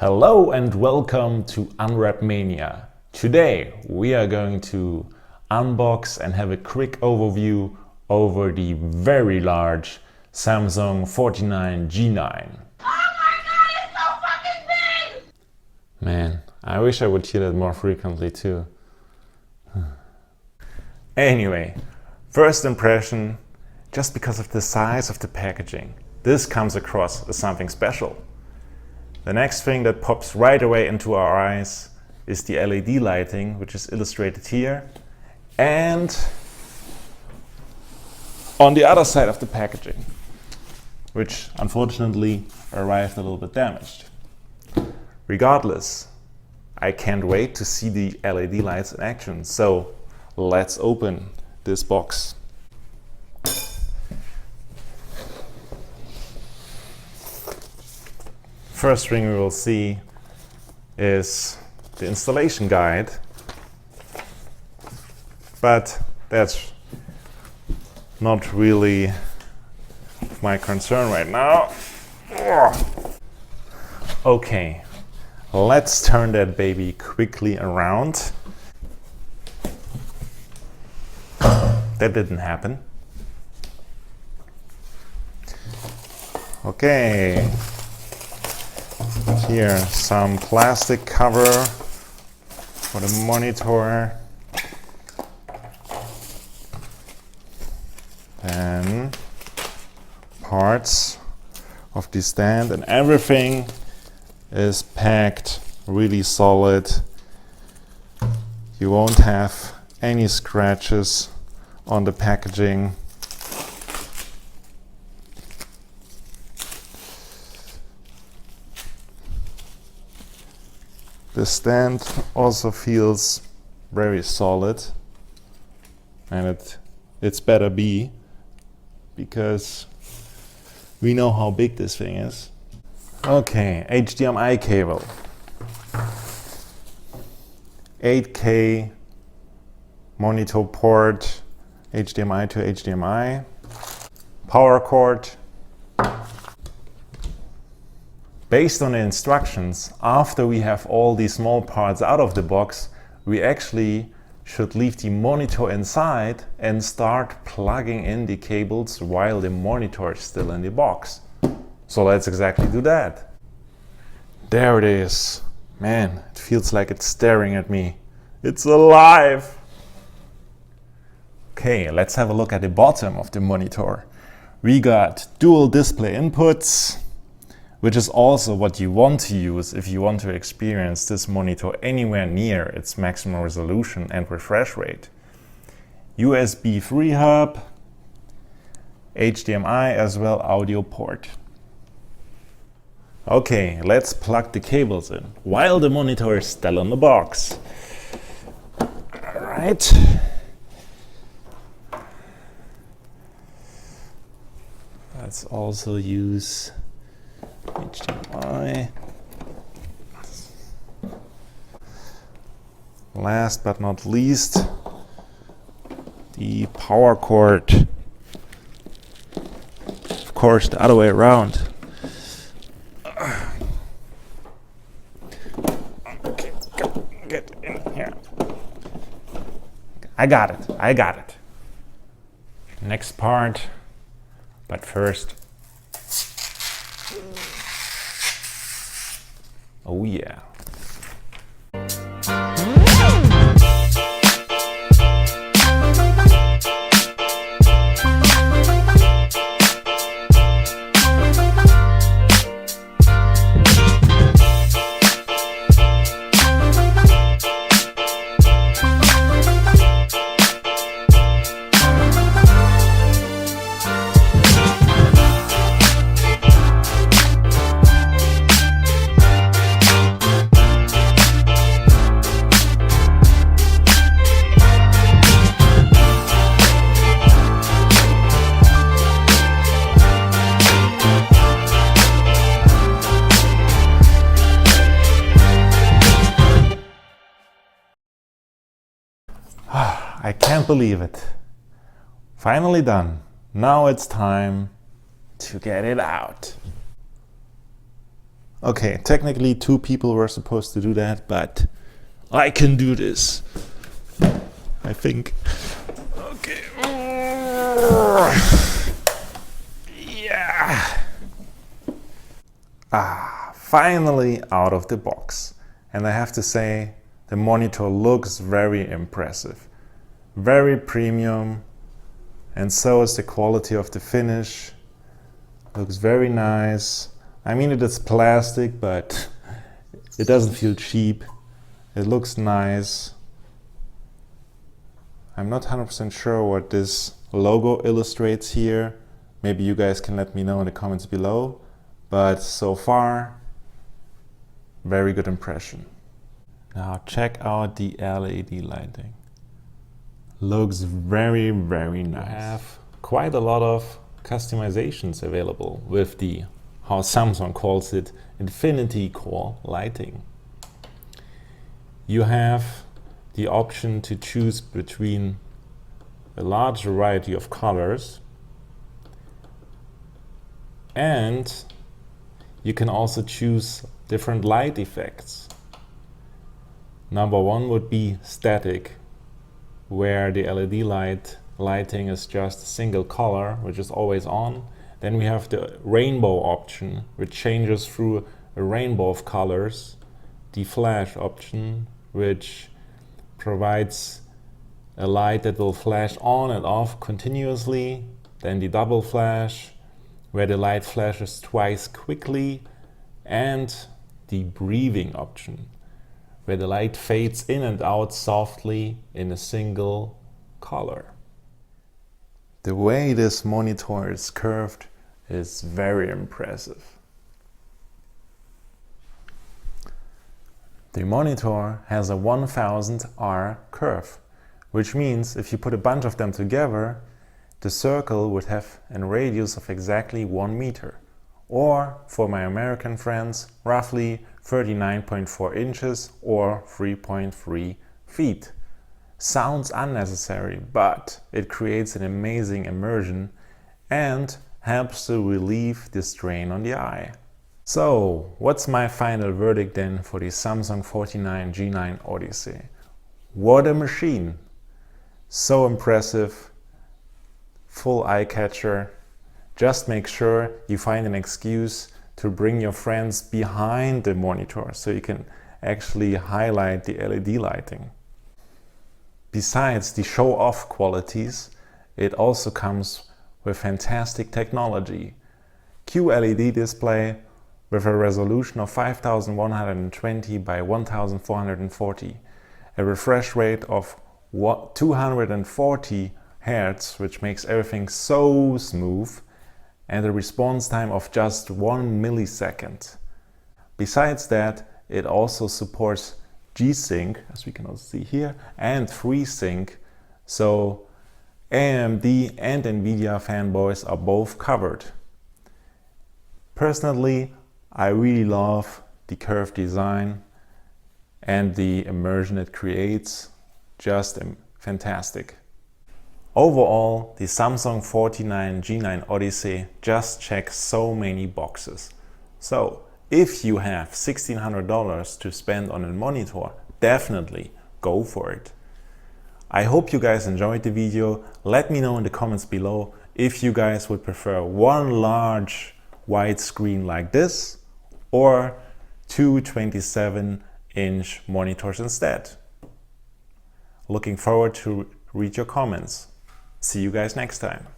Hello and welcome to Unwrap Mania. Today we are going to unbox and have a quick overview over the very large Samsung G9. Oh my god, it's so fucking big! Man, I wish I would hear that more frequently too. Anyway, first impression, just because of the size of the packaging, this comes across as something special. The next thing that pops right away into our eyes is the LED lighting, which is illustrated here, and on the other side of the packaging, which unfortunately arrived a little bit damaged. Regardless, I can't wait to see the LED lights in action, so let's open this box. First thing we will see is the installation guide, but that's not really my concern right now. Okay, let's turn that baby quickly around. That didn't happen. Okay. Here, some plastic cover for the monitor. Then parts of the stand, and everything is packed really solid. You won't have any scratches on the packaging. The stand also feels very solid, and it's better be, because we know how big this thing is. Okay, HDMI cable, 8K monitor port, HDMI to HDMI, power cord. Based on the instructions, after we have all these small parts out of the box, we actually should leave the monitor inside and start plugging in the cables while the monitor is still in the box. So let's exactly do that. There it is. Man, it feels like it's staring at me. It's alive! Okay, let's have a look at the bottom of the monitor. We got dual display inputs, which is also what you want to use if you want to experience this monitor anywhere near its maximum resolution and refresh rate. USB 3 hub, HDMI as well audio port. Okay, let's plug the cables in while the monitor is still in the box. All right. Let's also use HDMI. Last but not least, the power cord. Of course, the other way around. Okay, get in here. I got it. Next part, but first. Oh yeah. I can't believe it. Finally done. Now it's time to get it out. Okay, technically 2 people were supposed to do that, but I can do this, I think. Okay. Yeah. Finally out of the box. And I have to say, the monitor looks very impressive. Very premium. And so is the quality of the finish. Looks very nice. I mean, it is plastic, but it doesn't feel cheap. It looks nice. I'm not 100% sure what this logo illustrates here. Maybe you guys can let me know in the comments below. But so far, very good impression. Now check out the LED lighting. Looks very, very nice. You have quite a lot of customizations available with the, how Samsung calls it, infinity core lighting. You have the option to choose between a large variety of colors, and you can also choose different light effects. Number 1 would be static, where the LED lighting is just a single color, which is always on. Then we have the rainbow option, which changes through a rainbow of colors. The flash option, which provides a light that will flash on and off continuously. Then the double flash, where the light flashes twice quickly. And the breathing option, where the light fades in and out softly in a single color. The way this monitor is curved is very impressive. The monitor has a 1000 R curve, which means if you put a bunch of them together, the circle would have a radius of exactly 1 meter. Or, for my American friends, roughly 39.4 inches or 3.3 feet. Sounds unnecessary, but it creates an amazing immersion and helps to relieve the strain on the eye. So, what's my final verdict then for the Samsung G9 Odyssey? What a machine! So impressive, full eye catcher. Just make sure you find an excuse to bring your friends behind the monitor so you can actually highlight the LED lighting. Besides the show-off qualities, it also comes with fantastic technology. QLED display with a resolution of 5120 by 1440, a refresh rate of 240 Hz, which makes everything so smooth, and a response time of just 1 millisecond. Besides that, it also supports G-Sync, as we can also see here, and FreeSync, so AMD and Nvidia fanboys are both covered. Personally, I really love the curved design and the immersion it creates, just fantastic. Overall, the Samsung G9 Odyssey just checks so many boxes. So, if you have $1,600 to spend on a monitor, definitely go for it. I hope you guys enjoyed the video. Let me know in the comments below if you guys would prefer one large wide screen like this or 2 27-inch monitors instead. Looking forward to read your comments. See you guys next time.